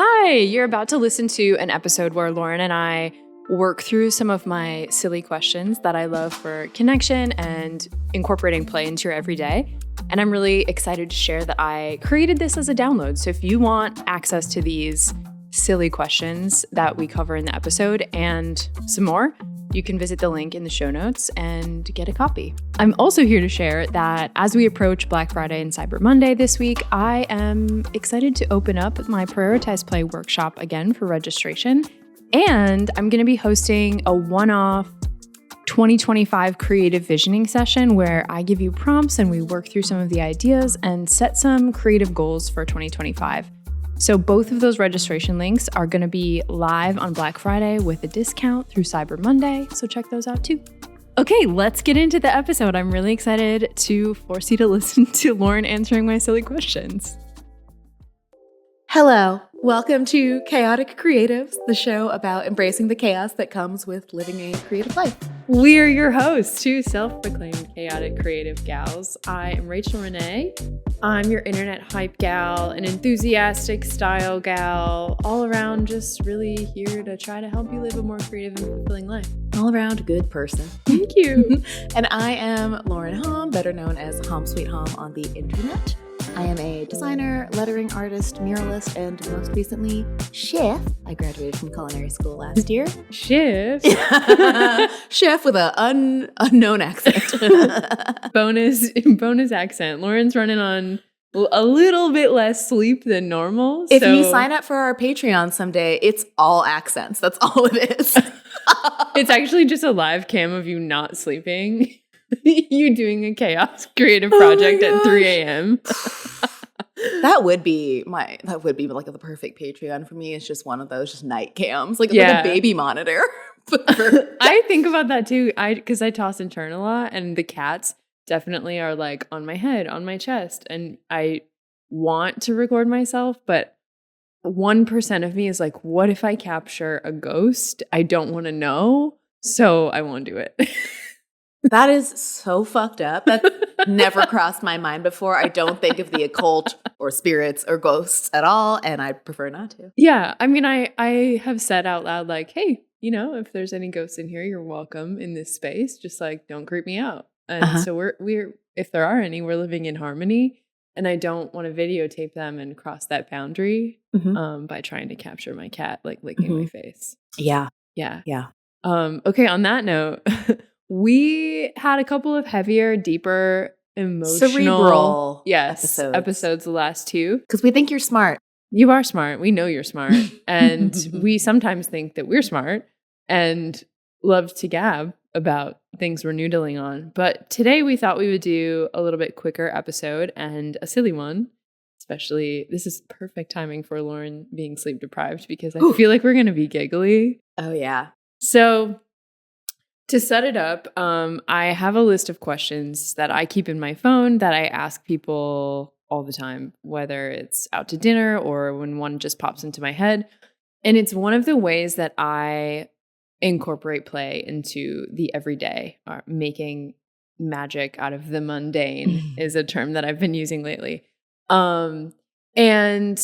Hi, you're about to listen to an episode where Lauren and I work through some of my silly questions that I love for connection and incorporating play into your everyday. And I'm really excited to share that I created this as a download. So if you want access to these silly questions that we cover in the episode and some more, you can visit the link in the show notes and get a copy. I'm also here to share that as we approach Black Friday and Cyber Monday this week, I am excited to open up my Prioritize Play workshop again for registration. And I'm going to be hosting a one-off 2025 creative visioning session where I give you prompts and we work through some of the ideas and set some creative goals for 2025. So both of those registration links are going to be live on Black Friday with a discount through Cyber Monday. So check those out too. Okay, let's get into the episode. I'm really excited to force you to listen to Lauren answering my silly questions. Hello, welcome to Chaotic Creatives, the show about embracing the chaos that comes with living a creative life. We're your hosts, two self-proclaimed chaotic creative gals. I am Rachael Renee. I'm your internet hype gal, an enthusiastic style gal, all around just really here to try to help you live a more creative and fulfilling life. All around good person. Thank you. And I am Lauren Hom, better known as Hom Sweet Hom on the internet. I am a designer, lettering artist, muralist, and most recently, chef. I graduated from culinary school last year. Chef? Chef with an unknown accent. bonus accent. Lauren's running on a little bit less sleep than normal. If you sign up for our Patreon someday, it's all accents. That's all it is. It's actually just a live cam of you not sleeping. You doing a chaos creative project at 3 a.m. That would be like the perfect Patreon for me. It's just one of those just night cams, like a baby monitor. I think about that too. Because I toss and turn a lot, and the cats definitely are like on my head, on my chest, and I want to record myself, but 1% of me is like, what if I capture a ghost? I don't want to know, so I won't do it. That is so fucked up. That's never crossed my mind before. I don't think of the occult or spirits or ghosts at all, and I prefer not to. Yeah, I mean, I have said out loud, like, hey, if there's any ghosts in here, you're welcome in this space. Just like, don't creep me out. And so we're if there are any, we're living in harmony, and I don't want to videotape them and cross that boundary by trying to capture my cat like licking my face. Yeah. Okay. On that note. We had a couple of heavier, deeper, emotional, cerebral episodes the last two. Because we think you're smart. You are smart. We know you're smart. And we sometimes think that we're smart and love to gab about things we're noodling on. But today we thought we would do a little bit quicker episode and a silly one. Especially, this is perfect timing for Lauren being sleep deprived because I feel like we're going to be giggly. Oh, yeah. So to set it up, I have a list of questions that I keep in my phone that I ask people all the time, whether it's out to dinner or when one just pops into my head. And it's one of the ways that I incorporate play into the everyday. Making magic out of the mundane is a term that I've been using lately. And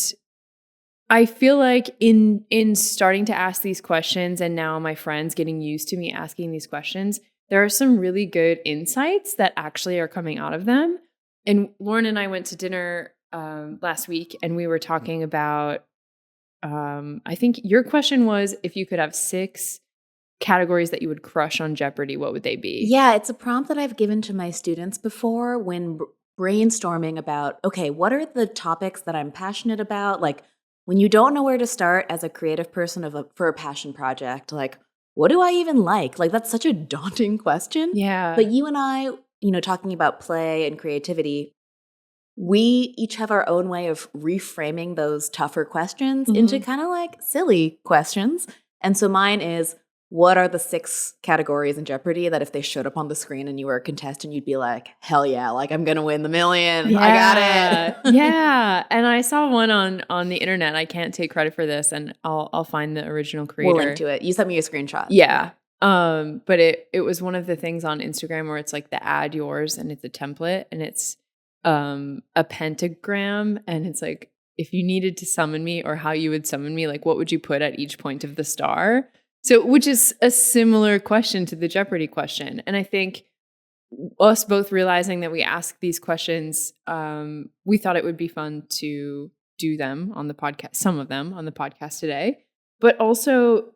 I feel like in starting to ask these questions and now my friends getting used to me asking these questions, there are some really good insights that actually are coming out of them. And Lauren and I went to dinner last week and we were talking about, I think your question was if you could have 6 categories that you would crush on Jeopardy, what would they be? Yeah, it's a prompt that I've given to my students before when brainstorming about, okay, what are the topics that I'm passionate about? Like, when you don't know where to start as a creative person for a passion project, like, what do I even like? Like, that's such a daunting question. Yeah. But you and I, talking about play and creativity, we each have our own way of reframing those tougher questions into kind of like silly questions. And so mine is, what are the 6 categories in Jeopardy that if they showed up on the screen and you were a contestant, you'd be like, hell yeah, like I'm going to win the million. Yeah. I got it. Yeah. And I saw one on the internet. I can't take credit for this and I'll find the original creator. We'll link to it. You sent me a screenshot. Yeah. But it was one of the things on Instagram where it's like the add yours and it's a template and it's a pentagram and it's like if you needed to summon me or how you would summon me, like what would you put at each point of the star? So, which is a similar question to the Jeopardy question. And I think us both realizing that we ask these questions, we thought it would be fun to do them on the podcast, some of them on the podcast today, but also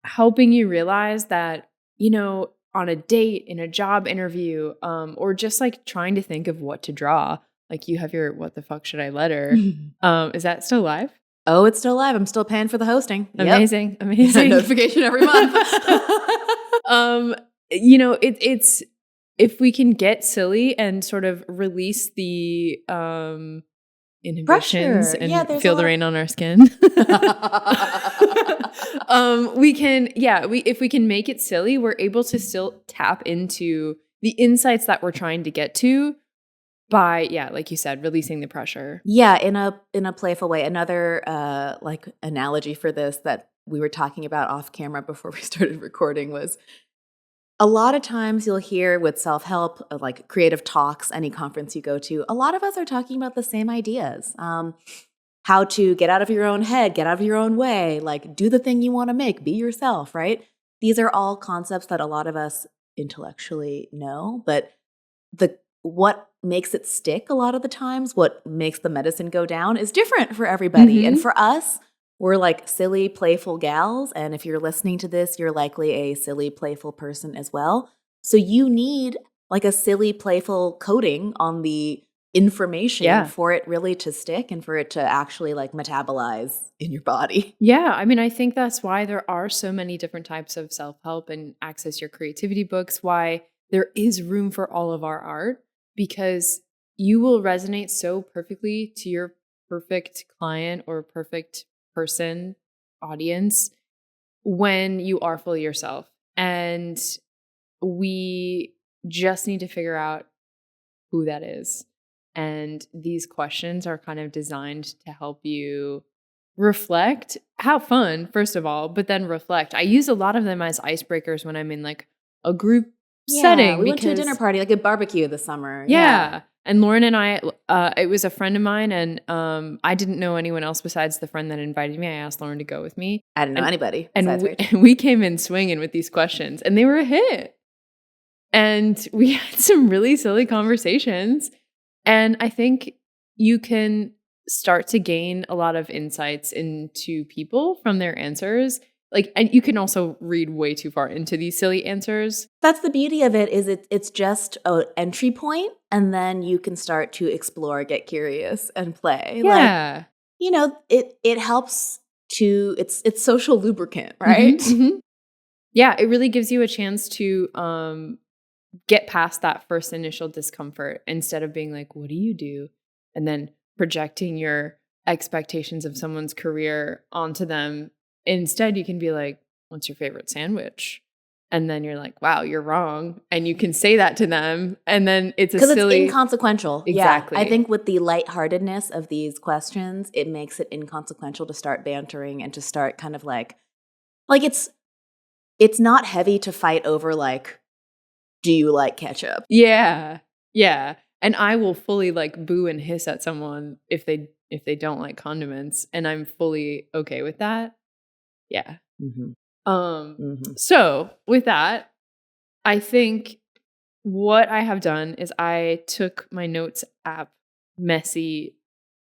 helping you realize that, you know, on a date, in a job interview, or just like trying to think of what to draw. Like you have your what the fuck should I letter? Is that still live? Oh, it's still live. I'm still paying for the hosting. Amazing. Amazing. Notification every month. You know, it's if we can get silly and sort of release the inhibitions and feel the rain on our skin. We can, if we can make it silly, we're able to still tap into the insights that we're trying to get to by, like you said, releasing the pressure. Yeah, in a playful way. Another like analogy for this that we were talking about off camera before we started recording was a lot of times you'll hear with self-help, like creative talks, any conference you go to, a lot of us are talking about the same ideas. How to get out of your own head, get out of your own way, like do the thing you want to make, be yourself, right? These are all concepts that a lot of us intellectually know, but what makes it stick a lot of the times, what makes the medicine go down is different for everybody. Mm-hmm. And for us, we're like silly, playful gals. And if you're listening to this, you're likely a silly, playful person as well. So you need like a silly, playful coating on the information for it really to stick and for it to actually like metabolize in your body. Yeah. I mean, I think that's why there are so many different types of self-help and access your creativity books, why there is room for all of our art, because you will resonate so perfectly to your perfect client or perfect person, audience, when you are fully yourself. And we just need to figure out who that is. And these questions are kind of designed to help you reflect, have fun, first of all, but then reflect. I use a lot of them as icebreakers when I'm in like a group setting. We went to a dinner party, like a barbecue this summer. Yeah. And Lauren and I, it was a friend of mine, and I didn't know anyone else besides the friend that invited me. I asked Lauren to go with me. I didn't know anybody. And we came in swinging with these questions, and they were a hit. And we had some really silly conversations. And I think you can start to gain a lot of insights into people from their answers. Like, and you can also read way too far into these silly answers. That's the beauty of it, is it's just an entry point, and then you can start to explore, get curious, and play. Yeah. Like, you know, it helps to, it's social lubricant, right? Mm-hmm, mm-hmm. Yeah, it really gives you a chance to get past that first initial discomfort instead of being like, what do you do? And then projecting your expectations of someone's career onto them. Instead, you can be like, what's your favorite sandwich? And then you're like, wow, you're wrong. And you can say that to them. And then it's a silly... Because it's inconsequential. Exactly. Yeah. I think with the lightheartedness of these questions, it makes it inconsequential to start bantering and to start kind of like it's not heavy to fight over like, do you like ketchup? Yeah. Yeah. And I will fully like boo and hiss at someone if they don't like condiments. And I'm fully okay with that. Yeah. Mm-hmm. So with that, I think what I have done is I took my notes app messy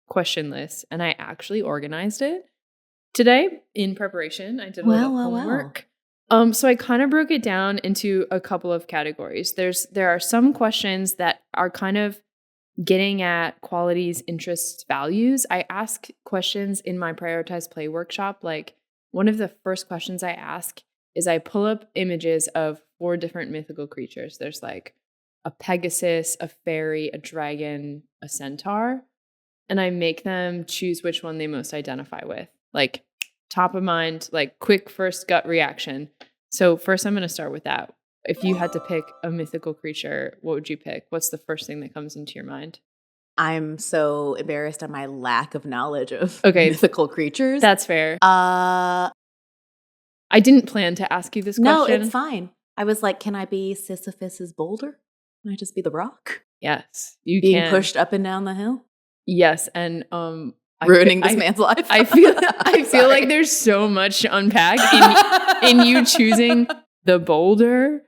question list and I actually organized it today in preparation. I did a little homework. So I kind of broke it down into a couple of categories. There are some questions that are kind of getting at qualities, interests, values. I ask questions in my Prioritize Play workshop. Like, one of the first questions I ask is I pull up images of 4 different mythical creatures. There's like a Pegasus, a fairy, a dragon, a centaur, and I make them choose which one they most identify with. Like, top of mind, like quick first gut reaction. So first I'm going to start with that. If you had to pick a mythical creature, what would you pick? What's the first thing that comes into your mind? I'm so embarrassed at my lack of knowledge of mythical creatures. That's fair. I didn't plan to ask you this question. No, it's fine. I was like, can I be Sisyphus's boulder? Can I just be the rock? Yes, you Being can. Pushed up and down the hill? Yes, and ruining this man's life. I feel like there's so much to unpack in you choosing the boulder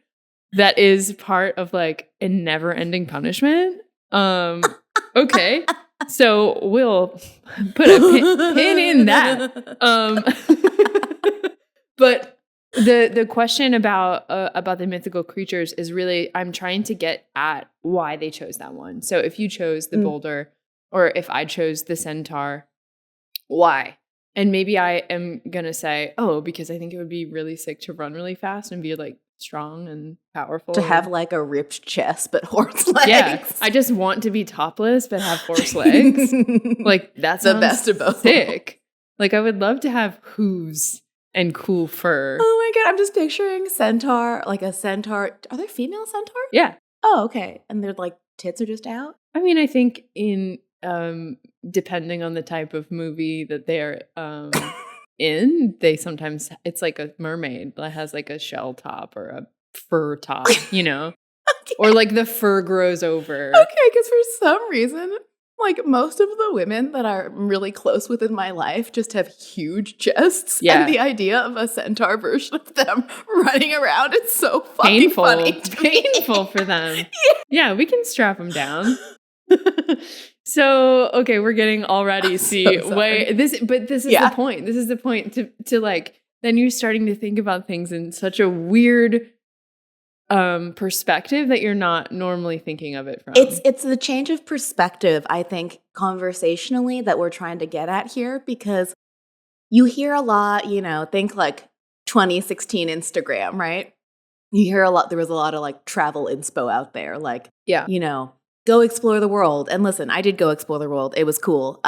that is part of like a never-ending punishment. Okay. So we'll put a pin in that. But the question about the mythical creatures is really, I'm trying to get at why they chose that one. So if you chose the boulder, or if I chose the centaur, why? And maybe I am going to say, because I think it would be really sick to run really fast and be like strong and powerful. To have like a ripped chest but horse legs. Yeah. I just want to be topless but have horse legs. Like that's the best of both. Sick. Like I would love to have hooves and cool fur. Oh my God. I'm just picturing centaur, like a centaur. Are there female centaurs? Yeah. Oh, okay. And they're like tits are just out? I mean, I think in depending on the type of movie that they're in, they sometimes, it's like a mermaid that has like a shell top or a fur top, you know? Okay. Or like the fur grows over. Okay, because for some reason, like most of the women that I'm really close with in my life just have huge chests. Yeah. And the idea of a centaur version of them running around is so fucking funny. Painful for them. Yeah, we can strap them down. So, okay, we're getting already this is the point. This is the point to like, then you're starting to think about things in such a weird perspective that you're not normally thinking of it from. It's the change of perspective, I think, conversationally that we're trying to get at here, because you hear a lot, think like 2016 Instagram, right? You hear a lot, there was a lot of like travel inspo out there, like, go explore the world. And listen, I did go explore the world. It was cool.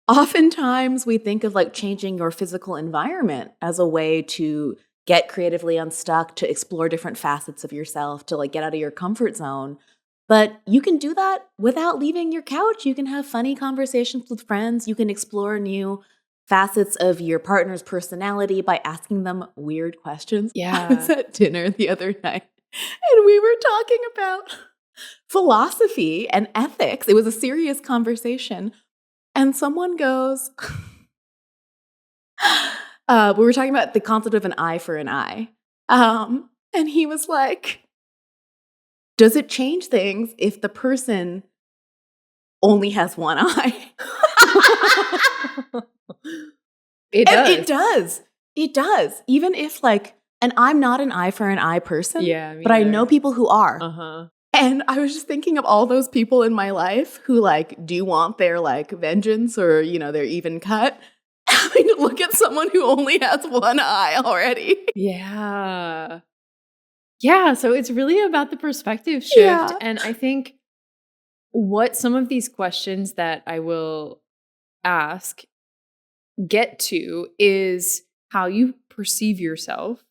Oftentimes we think of like changing your physical environment as a way to get creatively unstuck, to explore different facets of yourself, to like get out of your comfort zone. But you can do that without leaving your couch. You can have funny conversations with friends. You can explore new facets of your partner's personality by asking them weird questions. Yeah. I was at dinner the other night and we were talking about philosophy and ethics. It was a serious conversation. And someone goes, we were talking about the concept of an eye for an eye. And he was like, does it change things if the person only has one eye? It does. It does. Even if like, and I'm not an eye for an eye person, but I know people who are. Uh-huh. And I was just thinking of all those people in my life who like do want their like vengeance or, their even cut. Having to look at someone who only has one eye already. Yeah. Yeah. So it's really about the perspective shift. Yeah. And I think what some of these questions that I will ask get to is how you perceive yourself.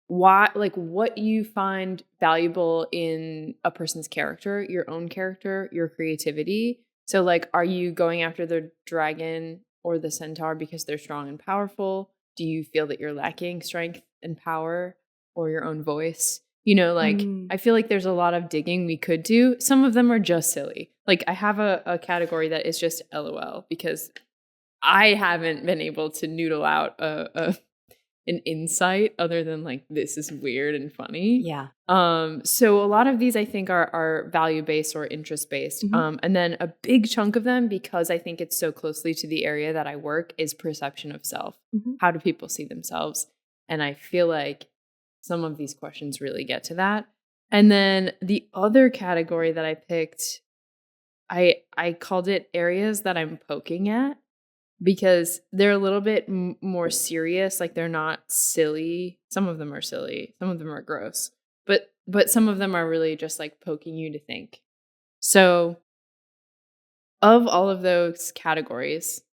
Why, like what you find valuable in a person's character, your own character, your creativity. So like, are you going after the dragon or the centaur because they're strong and powerful? Do you feel that you're lacking strength and power or your own voice? I feel like there's a lot of digging we could do. Some of them are just silly. Like I have a category that is just LOL because I haven't been able to noodle out an insight other than like, this is weird and funny. Yeah. So a lot of these I think are value-based or interest-based. Mm-hmm. And then a big chunk of them, because I think it's so closely to the area that I work, is perception of self. Mm-hmm. How do people see themselves? And I feel like some of these questions really get to that. And then the other category that I picked, I called it areas that I'm poking at, because they're a little bit more serious. Like they're not silly. Some of them are silly. Some of them are gross. But some of them are really just like poking you to think. So of all of those categories,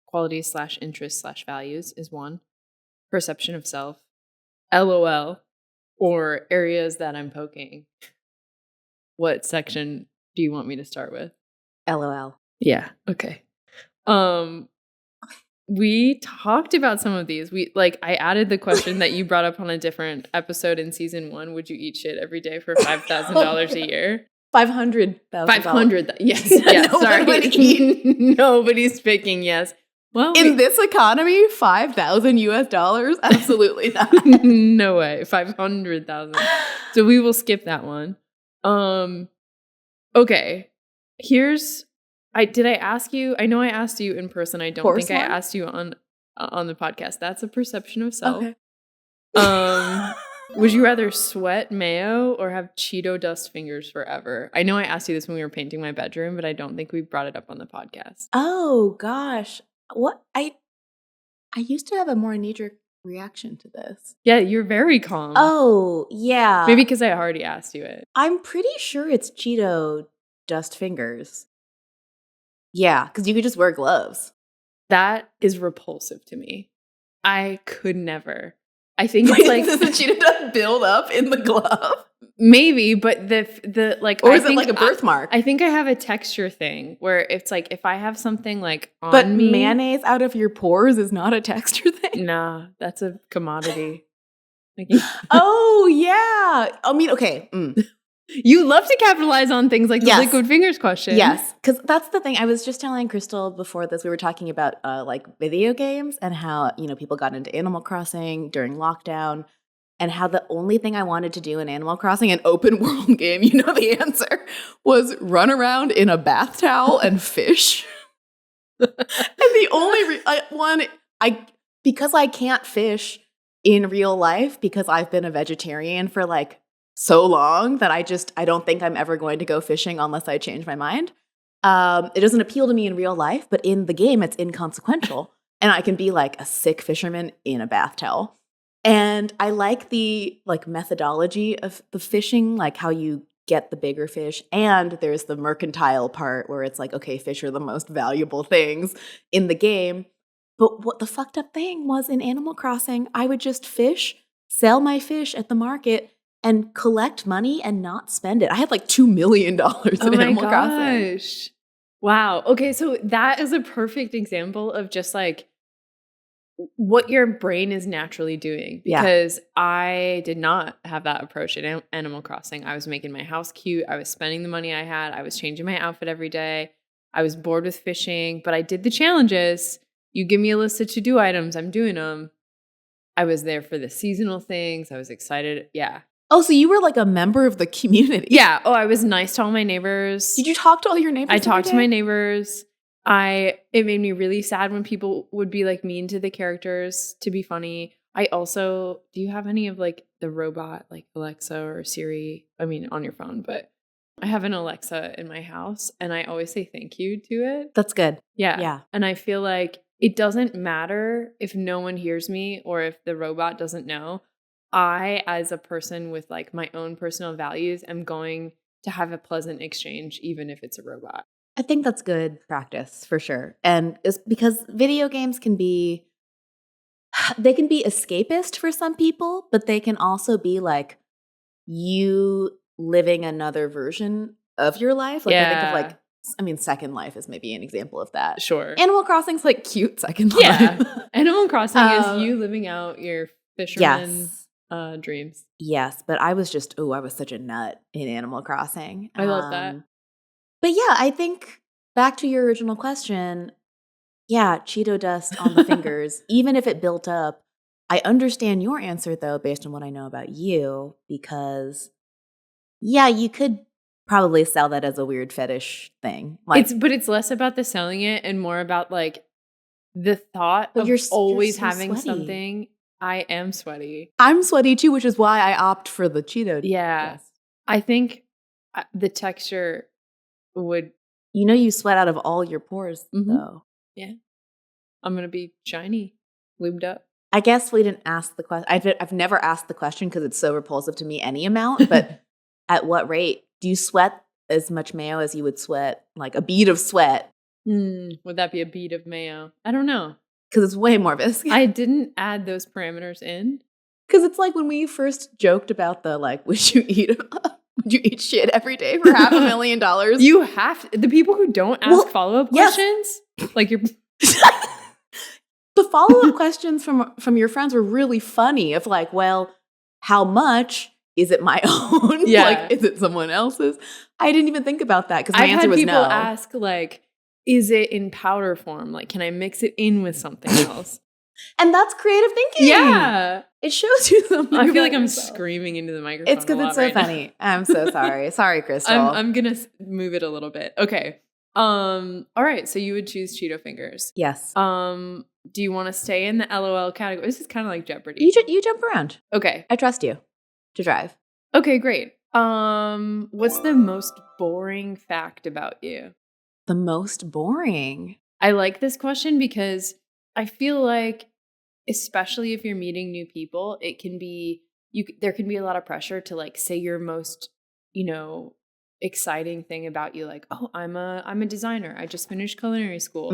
qualities / interests / values is one. Perception of self, LOL, or areas that I'm poking. What section do you want me to start with? LOL. Yeah. Okay. We talked about some of these. I added the question that you brought up on a different episode in season 1. Would you eat shit every day for $5,000 a year? $500,000. 500. Yes. Yes. No sorry. one would eat. Nobody's picking yes. Well, In this economy, $5,000? Absolutely not. no way. 500,000. So we will skip that one. Okay. Did I ask you? I know I asked you in person. I don't think I asked you on the podcast. That's a perception of self. Okay. Would you rather sweat mayo or have Cheeto dust fingers forever? I know I asked you this when we were painting my bedroom, but I don't think we brought it up on the podcast. Oh gosh. What I used to have a more knee-jerk reaction to this. Yeah, you're very calm. Oh, yeah. Maybe because I already asked you it. I'm pretty sure it's Cheeto dust fingers. Yeah, because you could just wear gloves. That is repulsive to me. I could never. I think it's like does the Cheeto dust build up in the glove? Maybe, but the like, or is it like a birthmark? I think I have a texture thing where it's like if I have something like on but me, mayonnaise out of your pores is not a texture thing. Nah, that's a commodity. Oh yeah. I mean, okay. You love to capitalize on things like the liquid fingers question. Yes, because that's the thing. I was just telling Kristle before this, we were talking about like video games and how, people got into Animal Crossing during lockdown and how the only thing I wanted to do in Animal Crossing, an open world game, the answer, was run around in a bath towel and fish. And the only because I can't fish in real life because I've been a vegetarian for like so long that I don't think I'm ever going to go fishing unless I change my mind. It doesn't appeal to me in real life, but in the game, it's inconsequential. And I can be like a sick fisherman in a bath towel. And I like the methodology of the fishing, like how you get the bigger fish. And there's the mercantile part where it's like, okay, fish are the most valuable things in the game. But what the fucked up thing was in Animal Crossing, I would just fish, sell my fish at the market, and collect money and not spend it. I had like $2 million in Animal Crossing. Wow. Okay, so that is a perfect example of just like what your brain is naturally doing. Because I did not have that approach at Animal Crossing. I was making my house cute. I was spending the money I had. I was changing my outfit every day. I was bored with fishing, but I did the challenges. You give me a list of to-do items, I'm doing them. I was there for the seasonal things. I was excited. Yeah. Oh, so you were like a member of the community. Yeah. Oh, I was nice to all my neighbors. Did you talk to all your neighbors? I talked to my neighbors. It made me really sad when people would be like mean to the characters to be funny. Do you have any of like the robot, like Alexa or Siri? I mean, on your phone, but I have an Alexa in my house and I always say thank you to it. That's good. Yeah. Yeah. And I feel like it doesn't matter if no one hears me or if the robot doesn't know. I, as a person with like my own personal values, am going to have a pleasant exchange, even if it's a robot. I think that's good practice for sure. And it's because video games can be escapist for some people, but they can also be like you living another version of your life. Like I think of Second Life is maybe an example of that. Sure. Animal Crossing's like cute Second Life. Yeah. Animal Crossing is you living out your fisherman dreams. Yes, but I was such a nut in Animal Crossing. I love that. But yeah, I think back to your original question, Cheeto dust on the fingers, even if it built up. I understand your answer though, based on what I know about you, because you could probably sell that as a weird fetish thing. But it's less about the selling it and more about like the thought of you're always so having sweaty. something. I am sweaty. I'm sweaty too, which is why I opt for the Cheeto. Yeah. Dust. I think the texture would. You sweat out of all your pores though. Yeah. I'm going to be shiny, lubed up. I guess we didn't ask the question. I've never asked the question because it's so repulsive to me any amount, but at what rate do you sweat as much mayo as you would sweat like a bead of sweat? Would that be a bead of mayo? I don't know. Because it's way more viscous. I didn't add those parameters in. Because it's like when we first joked about the like, would you eat shit every day for $500,000? You have to. The people who don't ask follow-up questions, like you're... The follow-up questions from your friends were really funny of like, well, how much? is it my own? Yeah. Like, is it someone else's? I didn't even think about that because my I've answer had was people no. ask, like, is it in powder form? Like, can I mix it in with something else? And that's creative thinking. Yeah. It shows you something. I feel like about I'm yourself. screaming into the microphone. It's because a it's lot so right now. funny. I'm so sorry. Sorry, Kristle. I'm gonna move it a little bit. Okay. All right. So you would choose Cheeto fingers. Yes. Do you want to stay in the LOL category? This is kind of like Jeopardy. You jump around. Okay. I trust you to drive. Okay, great. What's the most boring fact about you? The most boring. I like this question because I feel like, especially if you're meeting new people, it can be there can be a lot of pressure to like say your most, exciting thing about you, like, oh, I'm a designer. I just finished culinary school.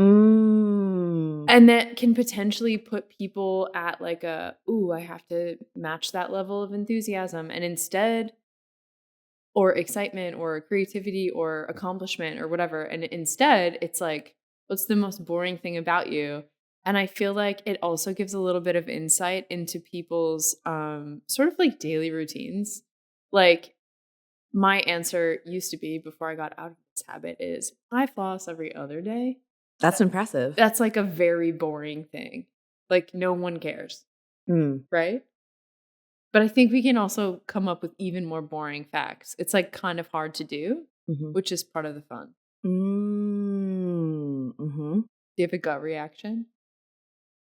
And that can potentially put people at like I have to match that level of enthusiasm. And instead, or excitement or creativity or accomplishment or whatever. And instead, it's like, what's the most boring thing about you? And I feel like it also gives a little bit of insight into people's sort of like daily routines. Like my answer used to be, before I got out of this habit, is I floss every other day. That's impressive. That's like a very boring thing. Like no one cares. Right? But I think we can also come up with even more boring facts. It's like kind of hard to do, which is part of the fun. Do you have a gut reaction?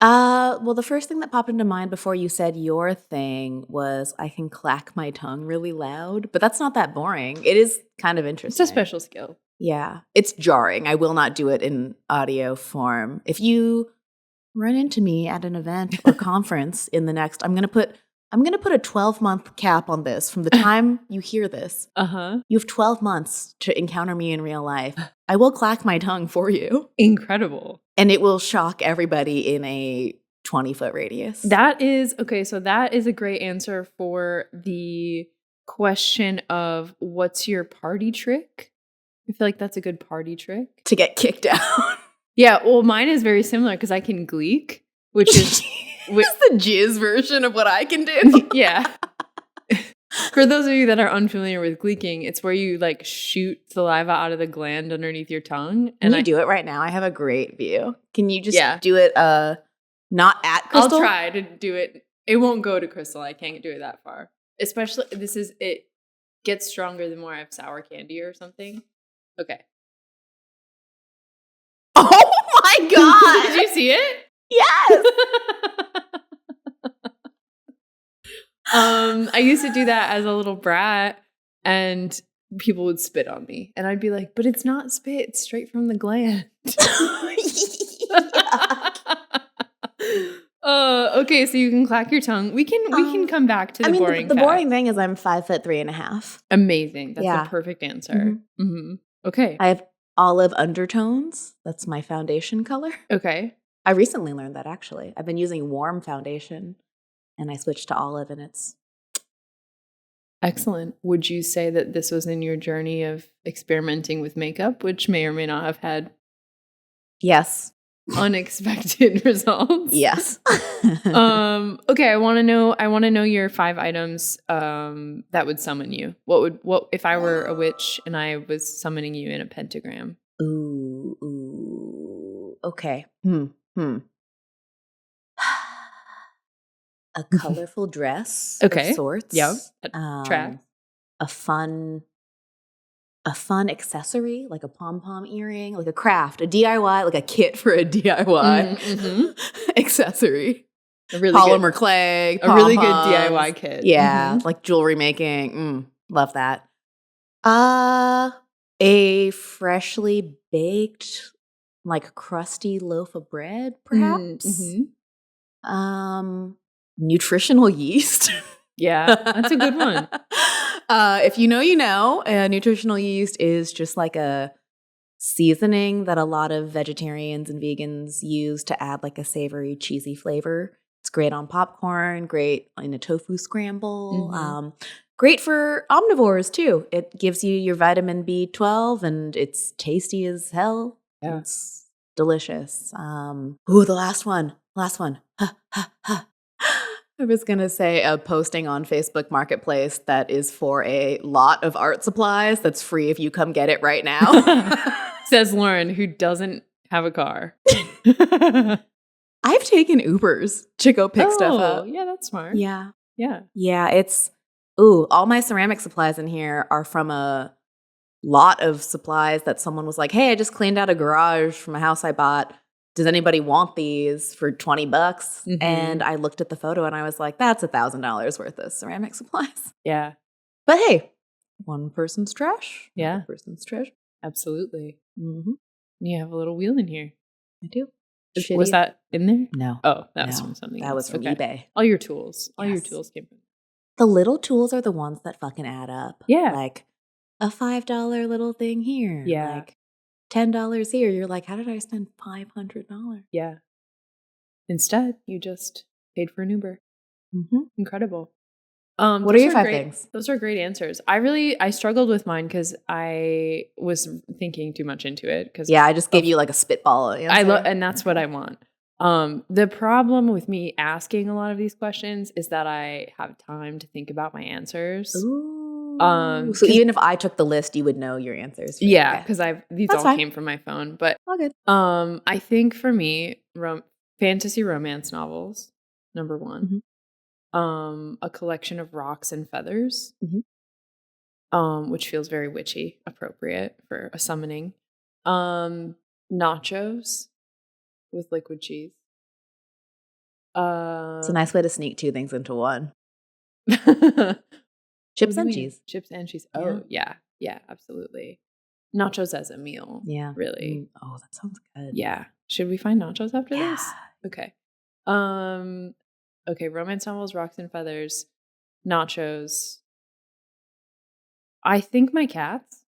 Well, the first thing that popped into mind before you said your thing was I can clack my tongue really loud, but that's not that boring. It is kind of interesting. It's a special skill. Yeah. It's jarring. I will not do it in audio form. If you run into me at an event or conference in the next, I'm going to put a 12-month cap on this from the time you hear this. You have 12 months to encounter me in real life. I will clack my tongue for you. Incredible. And it will shock everybody in a 20-foot radius. That is, okay, so that is a great answer for the question of what's your party trick? I feel like that's a good party trick. To get kicked out. Yeah, well, mine is very similar because I can gleek, which is... It's the jizz version of what I can do. Yeah. For those of you that are unfamiliar with gleeking, it's where you like shoot saliva out of the gland underneath your tongue. And I do it right now. I have a great view. Can you just do it not at Kristle? I'll try to do it. It won't go to Kristle. I can't do it that far. Especially, it gets stronger the more I have sour candy or something. Okay. Oh my God. Did you see it? Yes. I used to do that as a little brat, and people would spit on me, and I'd be like, "But it's not spit; it's straight from the gland." Okay, so you can clack your tongue. We can come back to the boring. The boring thing is I'm 5'3.5". Amazing. That's the perfect answer. Okay, I have olive undertones. That's my foundation color. Okay. I recently learned that, actually. I've been using warm foundation, and I switched to olive, and it's... Excellent. Would you say that this was in your journey of experimenting with makeup, which may or may not have had... Yes. Unexpected results? Yes. Okay, I want to know your 5 items that would summon you. What if I were a witch and I was summoning you in a pentagram? Ooh. Okay. A colorful dress of sorts. Yeah. Track. A fun accessory, like a pom-pom earring, like a craft, a DIY, like a kit for a DIY accessory. A really polymer clay, a really good DIY kit. Yeah, like jewelry making. Love that. A freshly baked, like crusty loaf of bread, perhaps. Nutritional yeast. Yeah, that's a good one. If you know, you know. Nutritional yeast is just like a seasoning that a lot of vegetarians and vegans use to add like a savory, cheesy flavor. It's great on popcorn, great in a tofu scramble. Great for omnivores too. It gives you your vitamin B12 and it's tasty as hell. Yeah. It's delicious. The last one. I was going to say a posting on Facebook Marketplace that is for a lot of art supplies that's free if you come get it right now. Says Lauren, who doesn't have a car. I've taken Ubers to go pick stuff up. Yeah, that's smart. Yeah. Yeah. Yeah, it's, all my ceramic supplies in here are from a lot of supplies that someone was like, hey, I just cleaned out a garage from a house I bought. Does anybody want these for $20? Mm-hmm. And I looked at the photo and I was like, that's $1,000 worth of ceramic supplies. Yeah. But hey, one person's trash. Yeah. Another person's treasure. Absolutely. Mm-hmm. You have a little wheel in here. I do. Was that in there? No. Oh, that was from something That was from eBay. All your tools. All your tools came from. The little tools are the ones that fucking add up. Yeah. Like a $5 little thing here. Yeah. Like $10 here. You're like, how did I spend $500? Yeah. Instead, you just paid for an Uber. Mm-hmm. Incredible. What are your 5 things? Those are great answers. I struggled with mine because I was thinking too much into it. I just gave you like a spitball answer. And that's what I want. The problem with me asking a lot of these questions is that I have time to think about my ansers. Ooh. So even if I took the list, you would know your answers. Yeah, because these That's all fine. came from my phone. But all good. I think for me, fantasy romance novels, number one. Mm-hmm. A collection of rocks and feathers, which feels very witchy, appropriate for a summoning. Nachos with liquid cheese. It's a nice way to sneak 2 things into one. Chips and cheese. Chips and cheese. Oh, yeah. Yeah, absolutely. Nachos as a meal. Yeah. Really. Oh, that sounds good. Yeah. Should we find nachos after this? Okay. Okay, romance novels, rocks and feathers, nachos. I think my cats.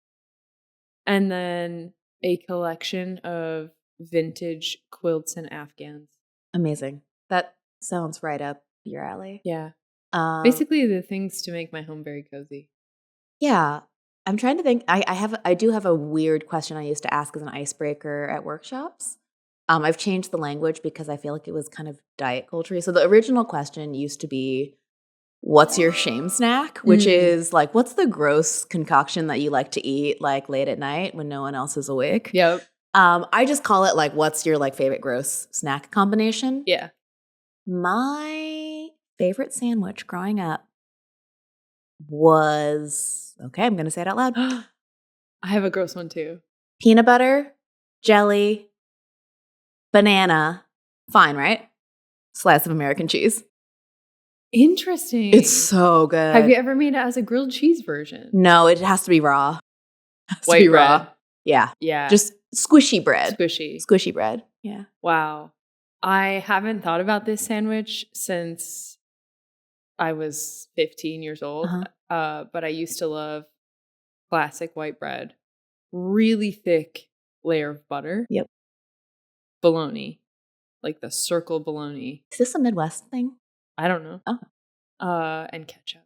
And then a collection of vintage quilts and afghans. Amazing. That sounds right up your alley. Yeah. Basically the things to make my home very cozy. Yeah. I'm trying to think. I do have a weird question I used to ask as an icebreaker at workshops. I've changed the language because I feel like it was kind of diet culture. So the original question used to be, what's your shame snack? Which is like, what's the gross concoction that you like to eat like late at night when no one else is awake? Yep. I just call it like, what's your like favorite gross snack combination? Yeah. My favorite sandwich growing up was, okay, I'm going to say it out loud. I have a gross one too. Peanut butter, jelly, banana, fine, right? Slice of American cheese. Interesting. It's so good. Have you ever made it as a grilled cheese version? No, it has to be raw. White bread. Raw. Yeah. Yeah. Just squishy bread. Squishy bread. Yeah. Wow. I haven't thought about this sandwich since I was 15 years old. But I used to love classic white bread. Really thick layer of butter. Yep. Bologna. Like the circle bologna. Is this a Midwest thing? I don't know. Oh. And ketchup.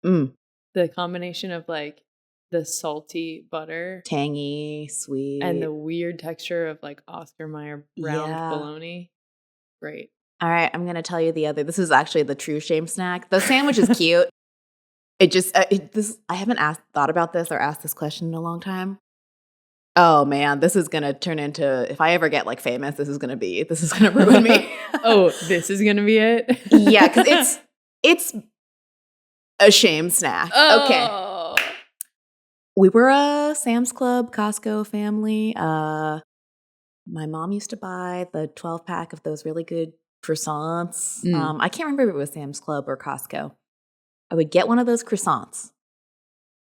Mm. The combination of like the salty butter, tangy, sweet, and the weird texture of like Oscar Mayer round bologna. Great. All right, I'm going to tell you the other. This is actually the true shame snack. The sandwich is cute. It just, I haven't thought about this or asked this question in a long time. Oh man, this is going to turn into, if I ever get like famous, this is going to ruin me. Oh, this is going to be it? Yeah, because it's a shame snack. Oh. Okay. We were a Sam's Club, Costco family. My mom used to buy the 12-pack of those really good croissants. I can't remember if it was Sam's Club or Costco. I would get one of those croissants.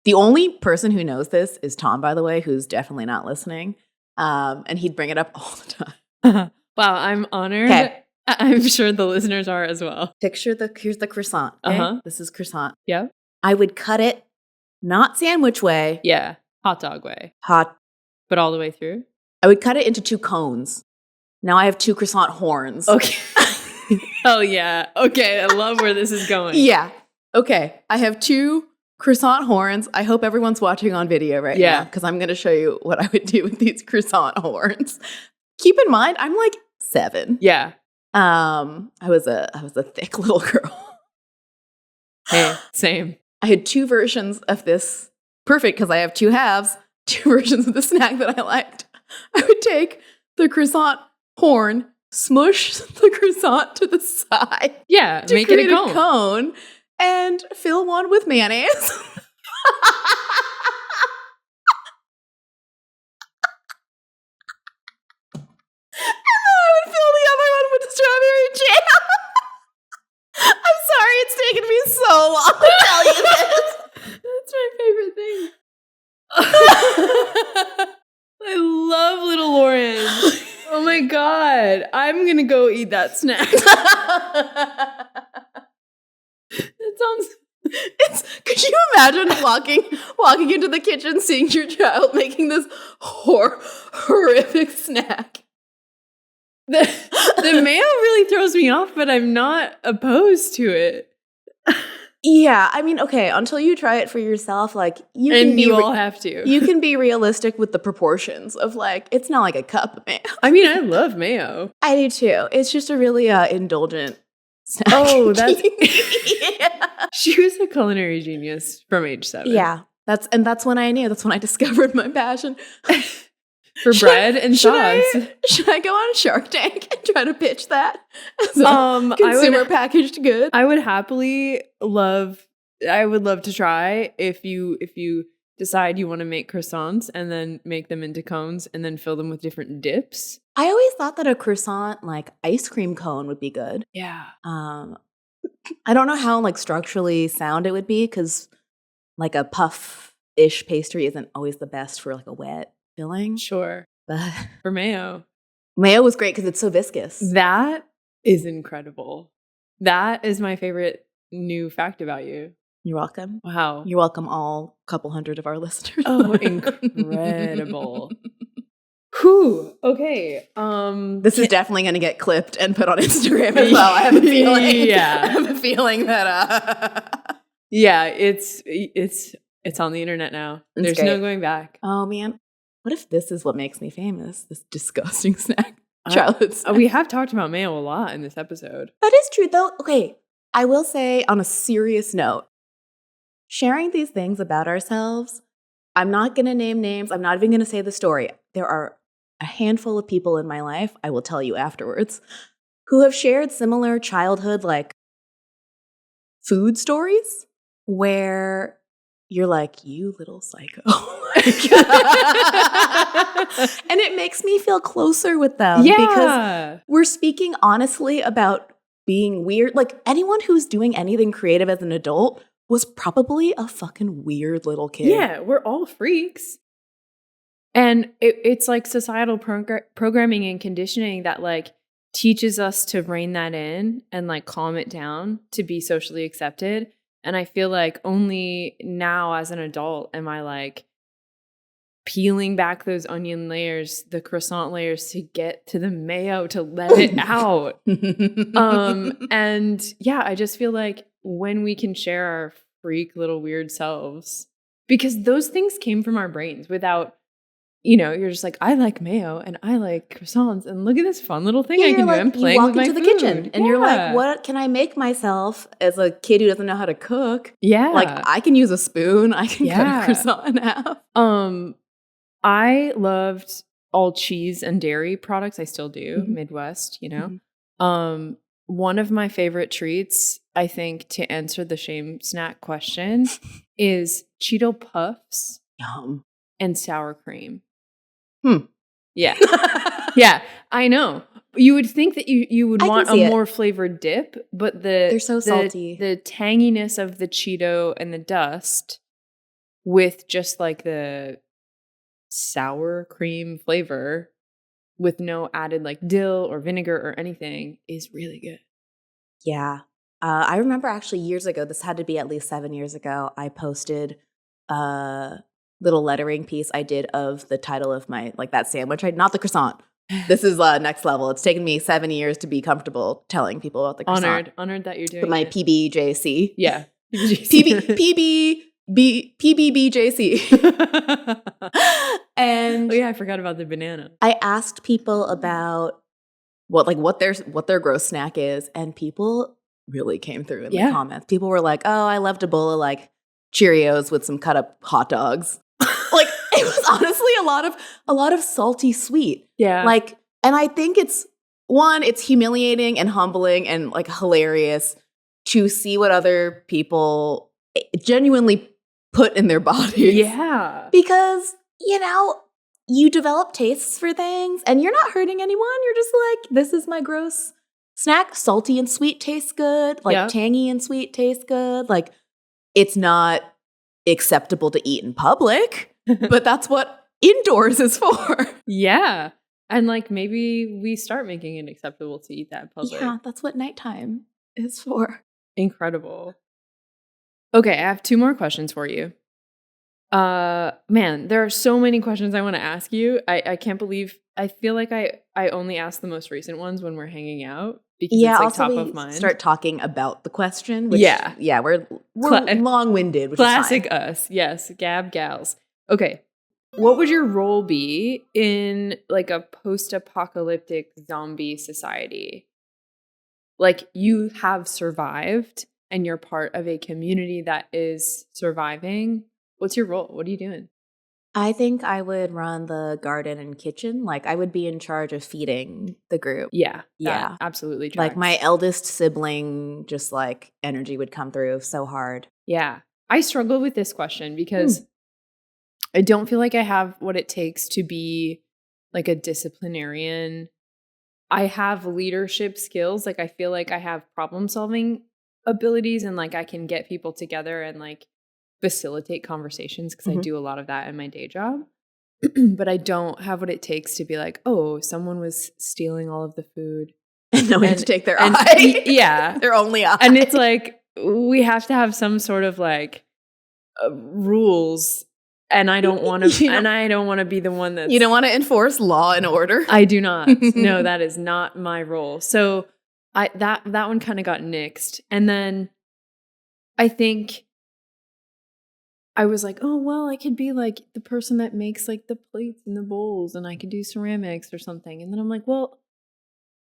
The only person who knows this is Tom, by the way, who's definitely not listening. And he'd bring it up all the time. Wow, I'm honored. Okay. I'm sure the listeners are as well. Here's the croissant. Okay? This is croissant. Yeah. I would cut it, not sandwich way. Yeah. Hot dog way. But all the way through? I would cut it into 2 cones. Now I have 2 croissant horns. Okay. Oh, yeah. Okay. I love where this is going. Yeah. Okay. I have 2 croissant horns. I hope everyone's watching on video right now because I'm going to show you what I would do with these croissant horns. Keep in mind, I'm like 7. Yeah. I was a thick little girl. Hey, same. I had two versions of this. Perfect, because I have two halves, two versions of the snack that I liked. I would take the croissant horn, smush the croissant to the side. Yeah, to make it create a cone. and fill one with mayonnaise. Fill the other one with strawberry jam. I'm sorry, it's taken me so long to tell you this. That's my favorite thing. I love Little Lauren. Oh my God. I'm going to go eat that snack. That sounds... Could you imagine walking into the kitchen, seeing your child making this horrific snack? The mayo really throws me off, but I'm not opposed to it. Yeah, I mean, okay, until you try it for yourself, like you all have to. You can be realistic with the proportions of like, it's not like a cup of mayo. I mean, I love mayo. I do too. It's just a really indulgent snack. Oh, that's yeah. She was a culinary genius from age 7. Yeah, that's when I knew. That's when I discovered my passion for bread and sauce. Should I go on Shark Tank and try to pitch that as a consumer packaged good? I would love to try if you decide you want to make croissants and then make them into cones and then fill them with different dips. I always thought that a croissant like ice cream cone would be good. Yeah. I don't know how like structurally sound it would be because like a puff-ish pastry isn't always the best for like a wet filling. Sure. But for mayo was great because it's so viscous. That is incredible. That is my favorite new fact about you. You're welcome. Wow. You're welcome, all couple hundred of our listeners. Oh, incredible. Whew. Okay. This is definitely going to get clipped and put on Instagram as well. I have a feeling. Yeah. I have a feeling that. Yeah, it's on the internet now. There's no going back. Oh man, what if this is what makes me famous? This disgusting snack, childhood snack. We have talked about mayo a lot in this episode. That is true, though. Okay, I will say on a serious note, sharing these things about ourselves. I'm not going to name names. I'm not even going to say the story. There are a handful of people in my life, I will tell you afterwards, who have shared similar childhood, like, food stories where you're like, you little psycho. And it makes me feel closer with them. Yeah. Because we're speaking honestly about being weird. Like, anyone who's doing anything creative as an adult was probably a fucking weird little kid. Yeah, we're all freaks. And it's like societal programming and conditioning that like teaches us to rein that in and like calm it down to be socially accepted. And I feel like only now as an adult am I like peeling back those onion layers, the croissant layers to get to the mayo to let it out. And yeah, I just feel like when we can share our freak little weird selves, because those things came from our brains without, you're just like, I like mayo and I like croissants and look at this fun little thing I can do. I'm playing with my food. You walk into the kitchen and you're like, what can I make myself as a kid who doesn't know how to cook? Yeah. Like, I can use a spoon. I can cut a croissant in half. I loved all cheese and dairy products. I still do. Mm-hmm. Midwest, Mm-hmm. One of my favorite treats, I think, to answer the shame snack question is Cheeto Puffs. Yum. And sour cream. Yeah. Yeah, I know. You would think that you would want a more flavored dip, but they're so salty. The tanginess of the Cheeto and the dust with just like the sour cream flavor with no added like dill or vinegar or anything is really good. Yeah. I remember actually years ago, this had to be at least 7 years ago, I posted a little lettering piece I did of the title of my, like that sandwich, not the croissant. This is next level. It's taken me 7 years to be comfortable telling people about the croissant. Honored that you're doing but my PBJC. Yeah. PBBJC. And oh yeah, I forgot about the banana. I asked people about what their gross snack is, and people really came through in the comments. People were like, "Oh, I loved a bowl of like Cheerios with some cut up hot dogs." Like it was honestly a lot of salty sweet. Yeah. Like, and I think it's humiliating and humbling and like hilarious to see what other people genuinely put in their bodies. Yeah. Because, you develop tastes for things and you're not hurting anyone. You're just like, this is my gross snack. Salty and sweet tastes good. Like tangy and sweet tastes good. Like it's not acceptable to eat in public, but that's what indoors is for. Yeah. And like maybe we start making it acceptable to eat that in public. Yeah, that's what nighttime is for. Incredible. Okay, I have 2 more questions for you. Man, there are so many questions I want to ask you. I can't believe, I feel like I only ask the most recent ones when we're hanging out because it's like top of mind. Start talking about the question. Which, we're long-winded, which classic is fine. Us. Yes, gab gals. Okay. What would your role be in like a post-apocalyptic zombie society? Like you have survived and you're part of a community that is surviving. What's your role? What are you doing? I think I would run the garden and kitchen. Like I would be in charge of feeding the group. Yeah. Absolutely tracks. Like my eldest sibling, just like energy would come through so hard. Yeah. I struggle with this question because I don't feel like I have what it takes to be like a disciplinarian. I have leadership skills. Like I feel like I have problem solving abilities and like I can get people together and like facilitate conversations because I do a lot of that in my day job. But I don't have what it takes to be like, oh, someone was stealing all of the food. And no one to take their eye. Yeah. Their only eye. And it's like, we have to have some sort of like rules. And I don't want to, and I don't want to be the one that's. You don't want to enforce law and order? I do not. No, that is not my role. So that one kind of got nixed. And then I think I was like, oh, well, I could be like the person that makes like the plates and the bowls and I could do ceramics or something. And then I'm like, well,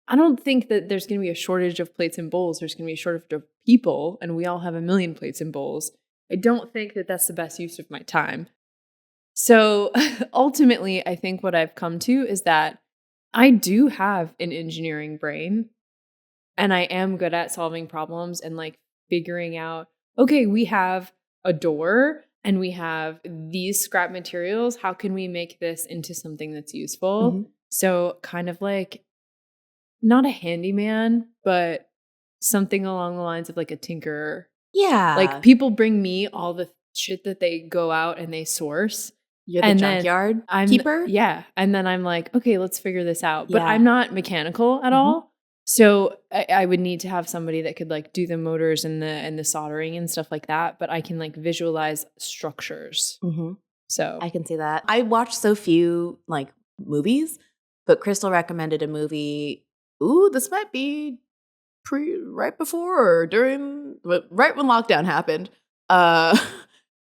I don't think that there's going to be a shortage of plates and bowls. There's going to be a shortage of people and we all have a million plates and bowls. I don't think that that's the best use of my time. So ultimately, I think what I've come to is that I do have an engineering brain and I am good at solving problems and like figuring out, okay, we have a door and we have these scrap materials. How can we make this into something that's useful? Mm-hmm. So kind of like not a handyman, but something along the lines of like a tinkerer. Yeah. Like people bring me all the shit that they go out and they source. You're the junkyard keeper? Yeah. And then I'm like, okay, let's figure this out. But I'm not mechanical at all. So I would need to have somebody that could like do the motors and the soldering and stuff like that. But I can like visualize structures. Mm-hmm. So I can see that. I watched so few like movies, but Kristle recommended a movie. Ooh, this might be right before or during, right when lockdown happened.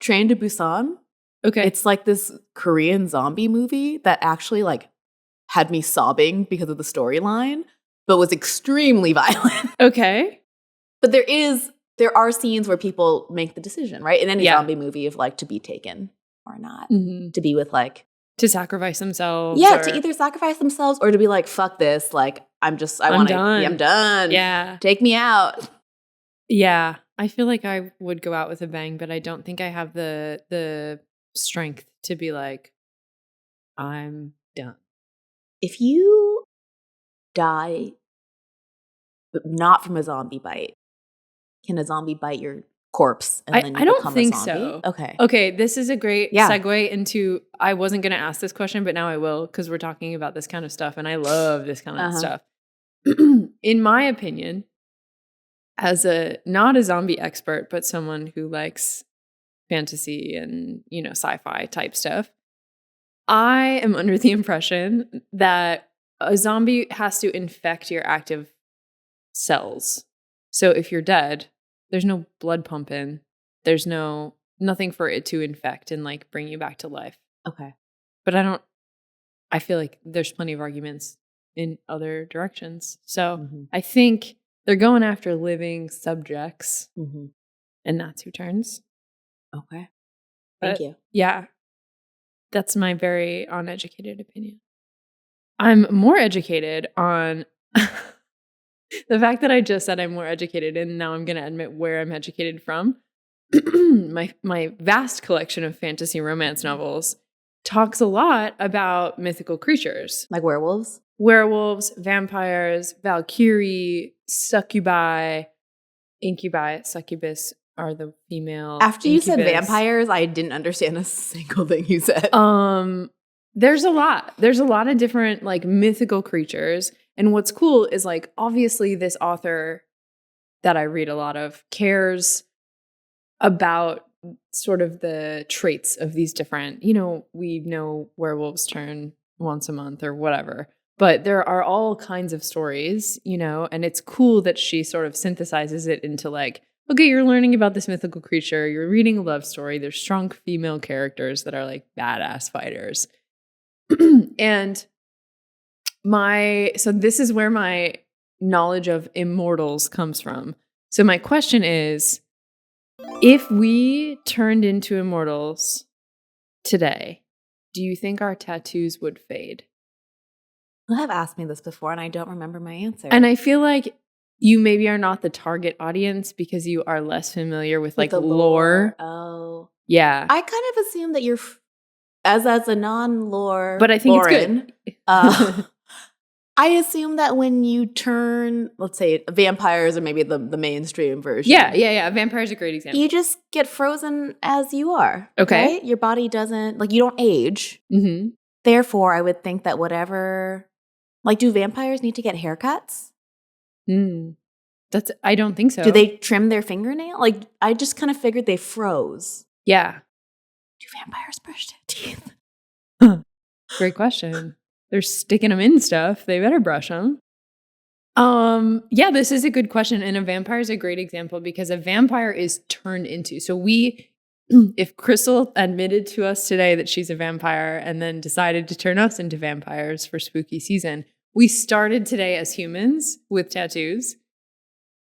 Train to Busan. Okay. It's like this Korean zombie movie that actually like had me sobbing because of the storyline, but was extremely violent. Okay. But there are scenes where people make the decision, right? In any zombie movie of like to be taken or not. Mm-hmm. To be with like to sacrifice themselves. Yeah, to either sacrifice themselves or to be like, fuck this, like I'm done. Yeah. Take me out. Yeah. I feel like I would go out with a bang, but I don't think I have the strength to be like, I'm done. If you die, but not from a zombie bite, can a zombie bite your corpse and then you become a zombie? I don't think so. Okay, this is a great segue into, I wasn't going to ask this question, but now I will because we're talking about this kind of stuff and I love this kind of stuff. In my opinion, as not a zombie expert, but someone who likes fantasy and, sci-fi type stuff, I am under the impression that a zombie has to infect your active cells. So if you're dead, there's no blood pumping. There's nothing for it to infect and like bring you back to life. Okay. But I feel like there's plenty of arguments in other directions. So I think they're going after living subjects, and that's who turns. Okay. Thank you. Yeah. That's my very uneducated opinion. I'm more educated on the fact that I just said I'm more educated, and now I'm going to admit where I'm educated from. my vast collection of fantasy romance novels talks a lot about mythical creatures. Like werewolves? Werewolves, vampires, valkyrie, succubi, incubi. Succubus are the female. After you incubus. said vampires, I didn't understand a single thing you said. There's a lot. There's a lot of different like mythical creatures. And what's cool is like, obviously this author that I read a lot of cares about sort of the traits of these different, we know werewolves turn once a month or whatever, but there are all kinds of stories, and it's cool that she sort of synthesizes it into like, okay, you're learning about this mythical creature, you're reading a love story, there's strong female characters that are like badass fighters. And so this is where my knowledge of immortals comes from. So my question is, if we turned into immortals today, do you think our tattoos would fade? You have asked me this before, and I don't remember my answer. And I feel like you maybe are not the target audience because you are less familiar with like the lore. Oh. Yeah. I kind of assume that you're, as a non-lore, but I think Lauren, it's good. I assume that when you turn, let's say, vampires or maybe the mainstream version. Yeah. Vampire's a great example. You just get frozen as you are. Okay. Right? Your body doesn't, like, you don't age. Mm-hmm. Therefore, I would think that whatever, like, do vampires need to get haircuts? I don't think so. Do they trim their fingernail? Like, I just kind of figured they froze. Yeah. Do vampires brush their teeth? Great question. They're sticking them in stuff. They better brush them. Yeah, this is a good question. And a vampire is a great example because a vampire is turned into. So if Kristle admitted to us today that she's a vampire and then decided to turn us into vampires for spooky season, we started today as humans with tattoos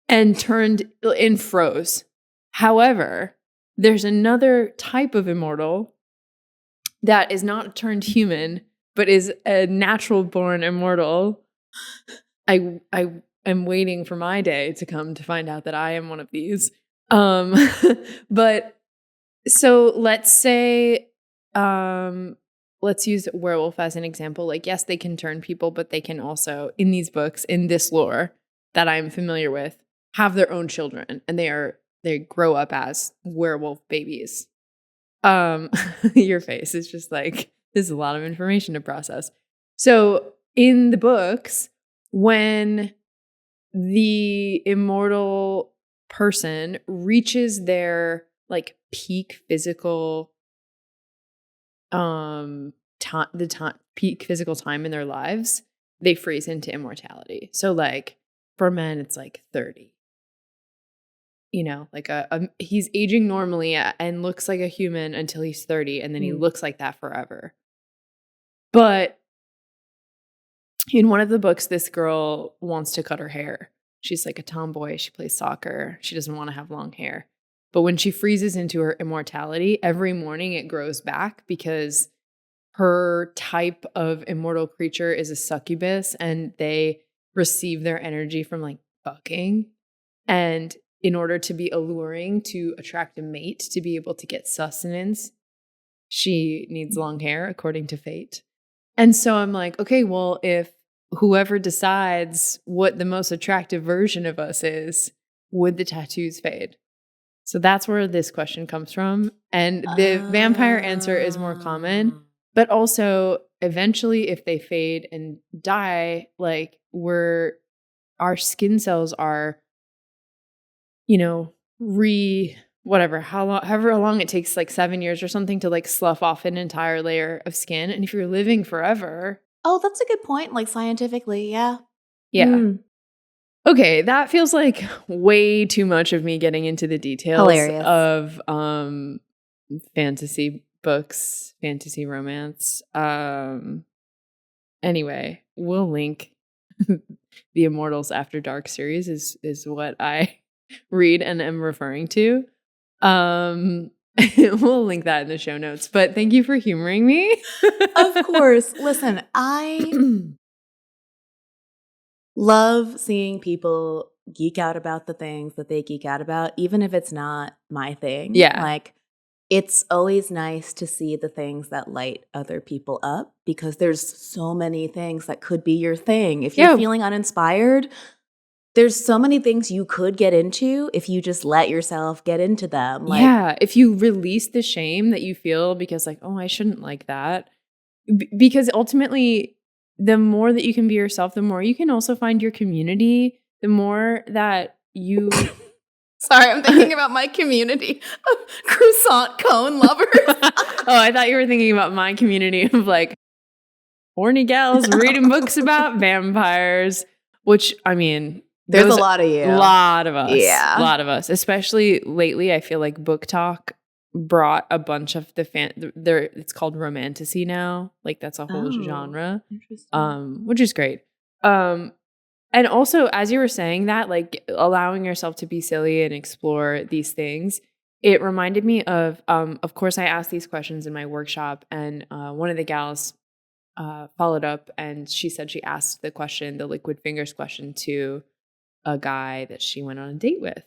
and turned and froze. However, there's another type of immortal that is not turned human, but is a natural born immortal. I am waiting for my day to come to find out that I am one of these. But so let's say, let's use werewolf as an example. Like, yes, they can turn people, but they can also, in these books, in this lore that I'm familiar with, have their own children, and they grow up as werewolf babies. Your face is just like, there's a lot of information to process. So in the books, when the immortal person reaches their like peak physical peak physical time in their lives, they freeze into immortality. So like for men, it's like 30. Like he's aging normally and looks like a human until he's 30, and then he looks like that forever. But in one of the books, this girl wants to cut her hair. She's like a tomboy. She plays soccer. She doesn't want to have long hair. But when she freezes into her immortality, every morning it grows back because her type of immortal creature is a succubus, and they receive their energy from like fucking. And in order to be alluring to attract a mate, to be able to get sustenance, she needs long hair, according to fate. And so I'm like, okay, well, if whoever decides what the most attractive version of us is, would the tattoos fade? So that's where this question comes from. And the vampire answer is more common, but also eventually if they fade and die, like our skin cells are, however long it takes, like 7 years or something to like slough off an entire layer of skin. And if you're living forever. Oh, that's a good point. Like scientifically, yeah. Yeah. Okay, that feels like way too much of me getting into the details of fantasy books, fantasy romance. Anyway, we'll link the Immortals After Dark series is what I read and am referring to. We'll link that in the show notes. But thank you for humoring me. Of course. Listen, I love seeing people geek out about the things that they geek out about, even if it's not my thing. Yeah. Like, it's always nice to see the things that light other people up because there's so many things that could be your thing. If you're feeling uninspired, there's so many things you could get into if you just let yourself get into them. Like, yeah. If you release the shame that you feel because like, oh, I shouldn't like that. Because ultimately, the more that you can be yourself, the more you can also find your community, the more that you... Sorry, I'm thinking about my community of croissant cone lovers. Oh, I thought you were thinking about my community of like horny gals reading books about vampires, which, I mean... There's a lot of you. A lot of us. Yeah. A lot of us. Especially lately, I feel like Book Talk brought a bunch of the it's called romantasy now. Like that's a whole genre. Which is great. And also, as you were saying that, like allowing yourself to be silly and explore these things, it reminded me of course, I asked these questions in my workshop, and one of the gals followed up, and she said she asked the liquid fingers question, to a guy that she went on a date with.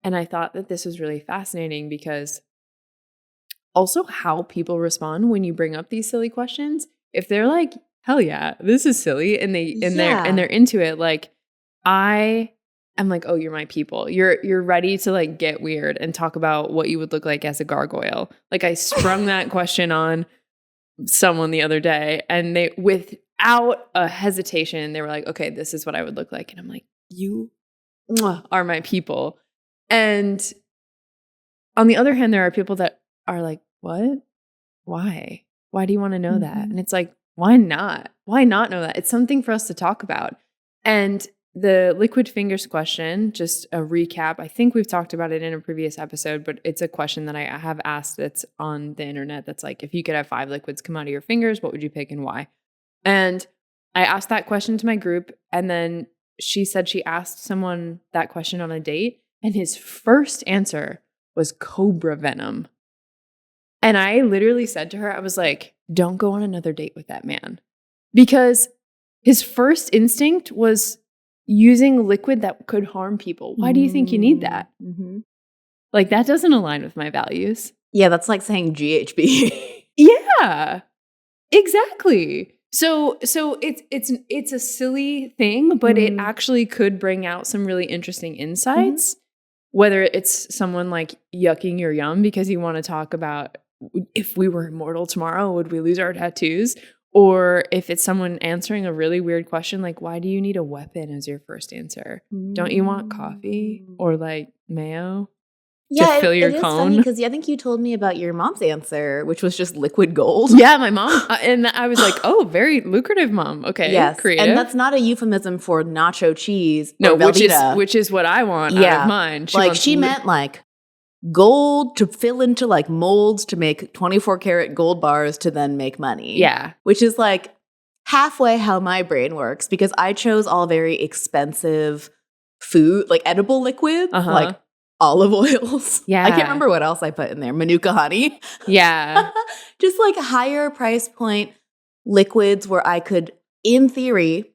And I thought that this was really fascinating because also how people respond when you bring up these silly questions. If they're like, hell yeah, this is silly, and they're into it, like I am like, oh, you're my people. You're ready to like get weird and talk about what you would look like as a gargoyle. Like I sprung that question on someone the other day, and they, without a hesitation, they were like, okay, this is what I would look like. And I'm like, you are my people. And on the other hand, there are people that are like, what? Why do you want to know that? And it's like, why not know that? It's something for us to talk about. And the liquid fingers question, just a recap, I think we've talked about it in a previous episode, but it's a question that I have asked that's on the internet that's like, if you could have 5 liquids come out of your fingers, what would you pick and why? And I asked that question to my group, and then she said she asked someone that question on a date, and his first answer was cobra venom. And I literally said to her, I was like, don't go on another date with that man. Because his first instinct was using liquid that could harm people. Why do you think you need that? Like, that doesn't align with my values. Yeah, that's like saying GHB. Yeah, exactly. So it's a silly thing, but it actually could bring out some really interesting insights. Whether it's someone like yucking your yum because you want to talk about if we were immortal tomorrow, would we lose our tattoos? Or if it's someone answering a really weird question, like, why do you need a weapon as your first answer? Don't you want coffee or like mayo to fill your cone? Funny because I think you told me about your mom's answer, which was just liquid gold. Yeah, my mom. And I was like, oh, very lucrative, mom. Okay, yes, creative. And that's not a euphemism for nacho cheese. No, or Velveeta. which is what I want out of mine. She meant like gold to fill into like molds to make 24 karat gold bars to then make money. Yeah. Which is like halfway how my brain works, because I chose all very expensive food, like edible liquids, like olive oils. Yeah. I can't remember what else I put in there. Manuka honey. Yeah. Just like higher price point liquids where I could, in theory,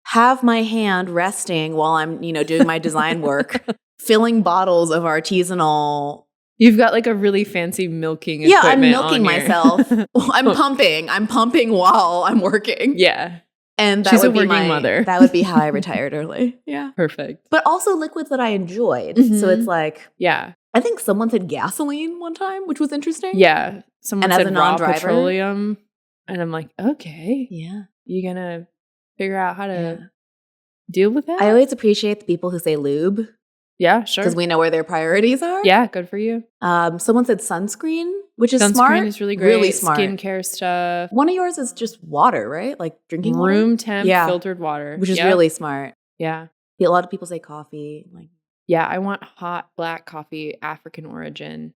have my hand resting while I'm, doing my design work, filling bottles of artisanal. You've got like a really fancy milking equipment. Yeah, I'm milking myself. I'm pumping while I'm working. Yeah. And that She's would a be working mother. That would be how I retired early. Yeah. Perfect. But also liquids that I enjoyed. So it's like, yeah. I think someone said gasoline one time, which was interesting. Yeah. Someone said as a raw non-driver, petroleum. And I'm like, okay. Yeah. You gonna figure out how to deal with that? I always appreciate the people who say lube. Yeah, sure. Because we know where their priorities are. Yeah, good for you. Someone said sunscreen, which is sunscreen smart. Sunscreen is really great. Really smart. Skincare stuff. One of yours is just water, right? Like drinking water? Room temp filtered water. Which is really smart. Yeah. A lot of people say coffee. Yeah, I want hot black coffee, African origin.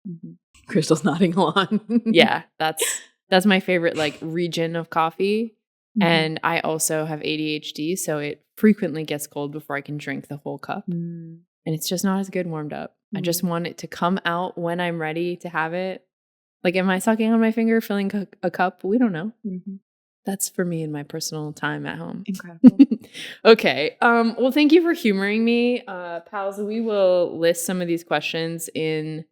Kristle's nodding along. Yeah, that's my favorite like region of coffee. And I also have ADHD, so it frequently gets cold before I can drink the whole cup. And it's just not as good warmed up. I just want it to come out when I'm ready to have it. Like, am I sucking on my finger, filling a cup? We don't know. That's for me and my personal time at home. Incredible. Okay. Well, thank you for humoring me. Pals, we will list some of these questions in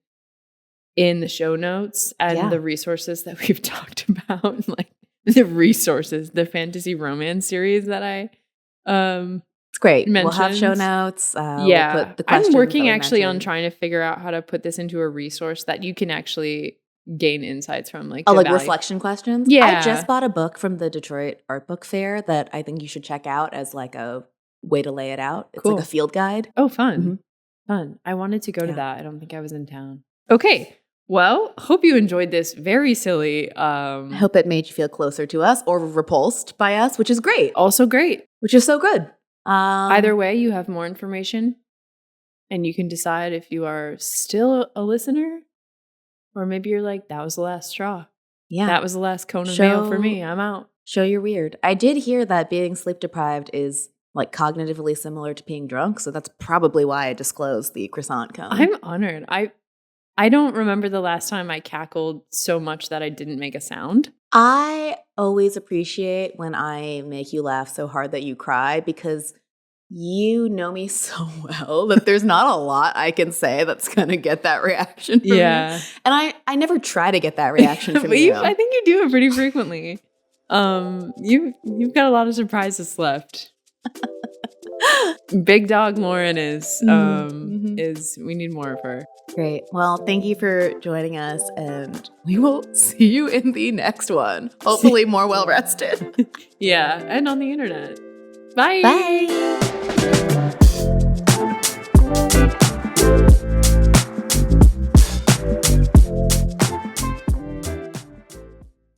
the show notes and the resources that we've talked about. Like the resources, the fantasy romance series that I it's great. mentioned. We'll have show notes. Yeah. We'll put the I'm questions working that we actually on mentioned. trying to figure out how to put this into a resource that you can actually gain insights from. Like, reflection questions? Yeah. I just bought a book from the Detroit Art Book Fair that I think you should check out as like a way to lay it out. It's like a field guide. Oh, fun. Fun. I wanted to go to that. I don't think I was in town. Okay. Well, hope you enjoyed this very silly. I hope it made you feel closer to us or repulsed by us, which is great. Also great. Which is so good. Either way, you have more information and you can decide if you are still a listener or maybe you're like, that was the last straw. Yeah. That was the last cone of mail for me. I'm out. Show you're weird. I did hear that being sleep deprived is like cognitively similar to being drunk. So that's probably why I disclosed the croissant cone. I'm honored. I don't remember the last time I cackled so much that I didn't make a sound. I always appreciate when I make you laugh so hard that you cry because you know me so well that there's not a lot I can say that's going to get that reaction from me. And I never try to get that reaction from you. I think you do it pretty frequently. You've got a lot of surprises left. Big dog Lauren is we need more of her. Great. Well, thank you for joining us, and we will see you in the next one. Hopefully more well rested. Yeah, and on the internet. Bye. Bye.